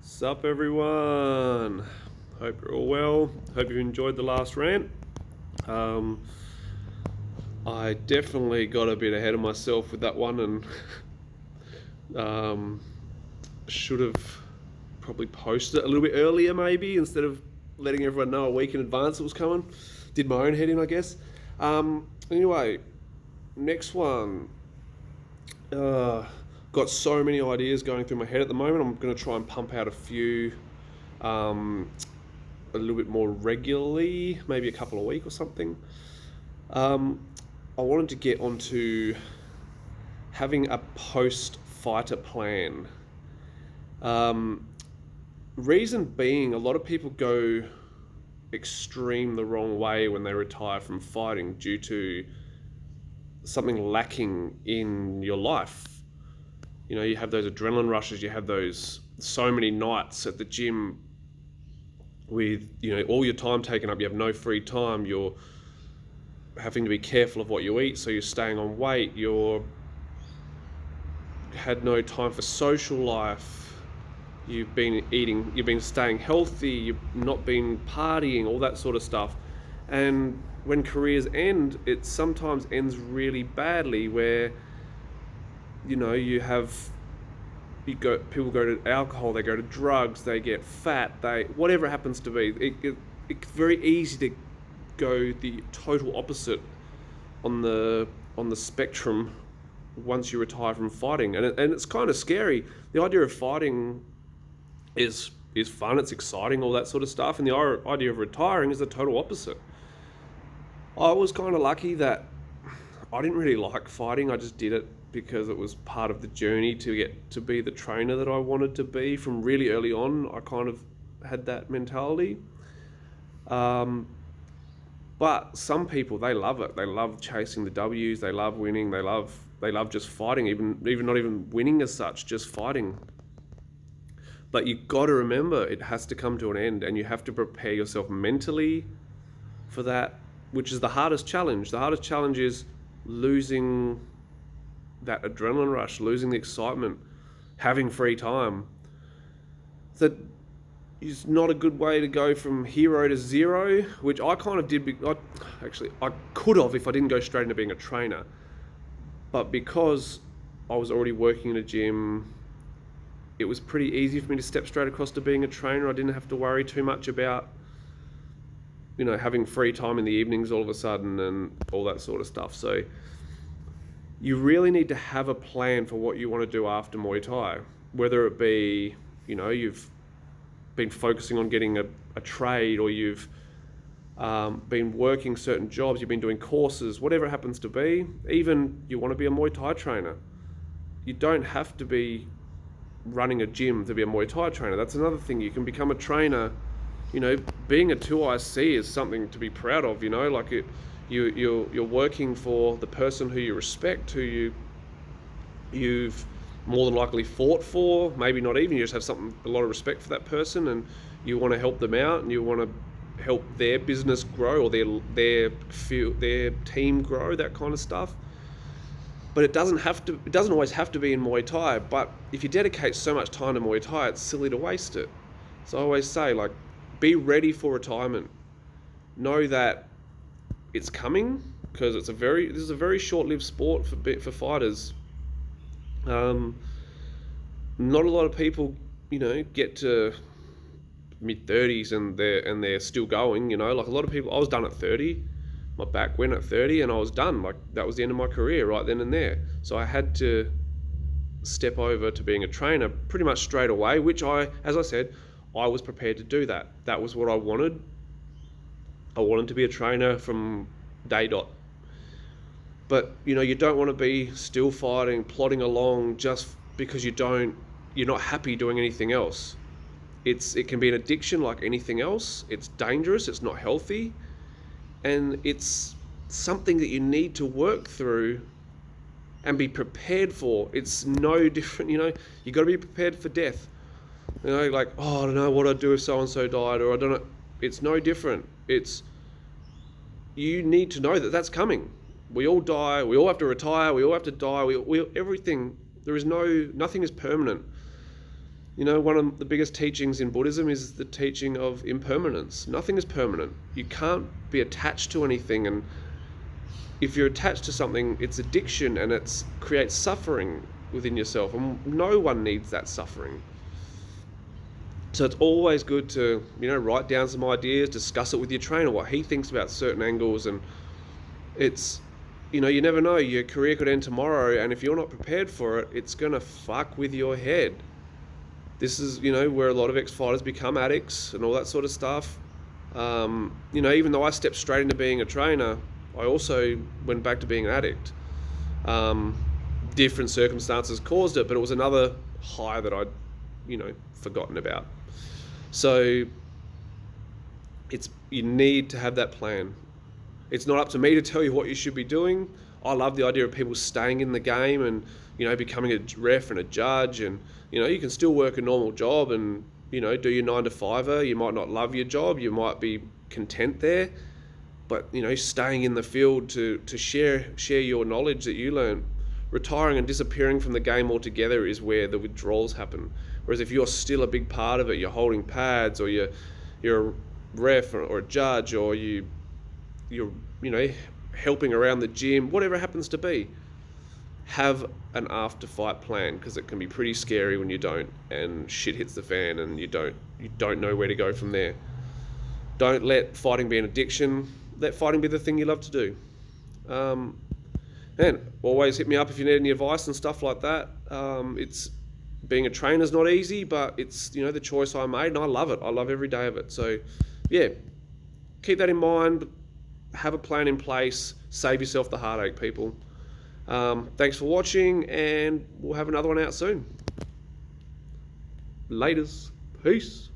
Sup everyone? Hope you're all well. Hope you enjoyed the last rant. Um, I definitely got a bit ahead of myself with that one and um, should have probably posted it a little bit earlier maybe instead of letting everyone know a week in advance it was coming. Did my own head in, I guess. Anyway, next one. Uh, got so many ideas going through my head at the moment. I'm going to try and pump out a few um, a little bit more regularly, maybe a couple a week or something. Um, I wanted to get onto having a post-fighter plan. Um, Reason being, a lot of people go extreme the wrong way when they retire from fighting due to something lacking in your life. You know, you have those adrenaline rushes, you have those so many nights at the gym with, you know, all your time taken up, you have no free time, you're having to be careful of what you eat, so you're staying on weight, you're had no time for social life, you've been staying healthy, you've not been partying, all that sort of stuff. And when careers end, it sometimes ends really badly where, you know, people go to alcohol, they go to drugs, they get fat, they whatever it happens to be. It's very easy to go the total opposite on the spectrum once you retire from fighting, and it's kind of scary. The idea of fighting is fun, it's exciting, all that sort of stuff, and the idea of retiring is the total opposite. I was kind of lucky that I didn't really like fighting. I just did it because it was part of the journey to get to be the trainer that I wanted to be from really early on. I kind of had that mentality. Um, but some people, they love it. They love chasing the W's. They love winning. They love just fighting, even not even winning as such, just fighting. But you got to remember, it has to come to an end, and you have to prepare yourself mentally for that, which is the hardest challenge. The hardest challenge is losing that adrenaline rush, losing the excitement, having free time. That is not a good way to go from hero to zero, which I kind of did. I could have if I didn't go straight into being a trainer. But because I was already working in a gym, it was pretty easy for me to step straight across to being a trainer. I didn't have to worry too much about, you know, having free time in the evenings all of a sudden and all that sort of stuff. So you really need to have a plan for what you want to do after Muay Thai. Whether it be, you know, you've been focusing on getting a trade, or you've been working certain jobs, you've been doing courses, whatever it happens to be. Even you want to be a Muay Thai trainer. You don't have to be running a gym to be a Muay Thai trainer. That's another thing. You can become a trainer. You know, being a 2IC is something to be proud of. You know, like you're working for the person who you respect, you've more than likely fought for. Maybe not even. You just have a lot of respect for that person, and you want to help them out, and you want to help their business grow, or their team grow, that kind of stuff. But it doesn't always have to be in Muay Thai. But if you dedicate so much time to Muay Thai, it's silly to waste it. So I always say, like, be ready for retirement. Know that it's coming, because this is a very short-lived sport for fighters. Not a lot of people, you know, get to mid-30s and they're still going. You know, like a lot of people. I was done at 30. My back went at 30, and I was done. Like, that was the end of my career right then and there. So I had to step over to being a trainer pretty much straight away, which as I said, I was prepared to do that. That was what I wanted. I wanted to be a trainer from day dot. But, you know, you don't want to be still fighting, plodding along just because you're not happy doing anything else. It can be an addiction like anything else. It's dangerous, it's not healthy, and it's something that you need to work through and be prepared for. It's no different, you know, you got to be prepared for death. You know, like, oh, I don't know what I'd do if so-and-so died, or I don't know. It's no different. You need to know that that's coming. We all die, we all have to retire, we all have to die, everything, nothing is permanent. You know, one of the biggest teachings in Buddhism is the teaching of impermanence. Nothing is permanent. You can't be attached to anything, and if you're attached to something, it's addiction and it creates suffering within yourself, and no one needs that suffering. So it's always good to, write down some ideas, discuss it with your trainer, what he thinks about certain angles, and it's, you never know, your career could end tomorrow, and if you're not prepared for it, it's gonna fuck with your head. This is, where a lot of ex-fighters become addicts and all that sort of stuff. Even though I stepped straight into being a trainer, I also went back to being an addict. Different circumstances caused it, but it was another high that I'd, forgotten about. So you need to have that plan. It's not up to me to tell you what you should be doing. I love the idea of people staying in the game and, becoming a ref and a judge, and, you can still work a normal job and, do your 9 to 5er. You might not love your job. You might be content there, but, staying in the field to share your knowledge that you learn. Retiring and disappearing from the game altogether is where the withdrawals happen. Whereas if you're still a big part of it, you're holding pads, or you're a ref or a judge, or you're helping around the gym, whatever it happens to be, have an after fight plan, because it can be pretty scary when you don't, and shit hits the fan and you don't know where to go from there. Don't let fighting be an addiction. Let fighting be the thing you love to do. And always hit me up if you need any advice and stuff like that. It's being a trainer is not easy, but it's the choice I made, and I love it. I love every day of it. So yeah, keep that in mind. Have a plan in place. Save yourself the heartache, people. Thanks for watching, and we'll have another one out soon. Laters. Peace.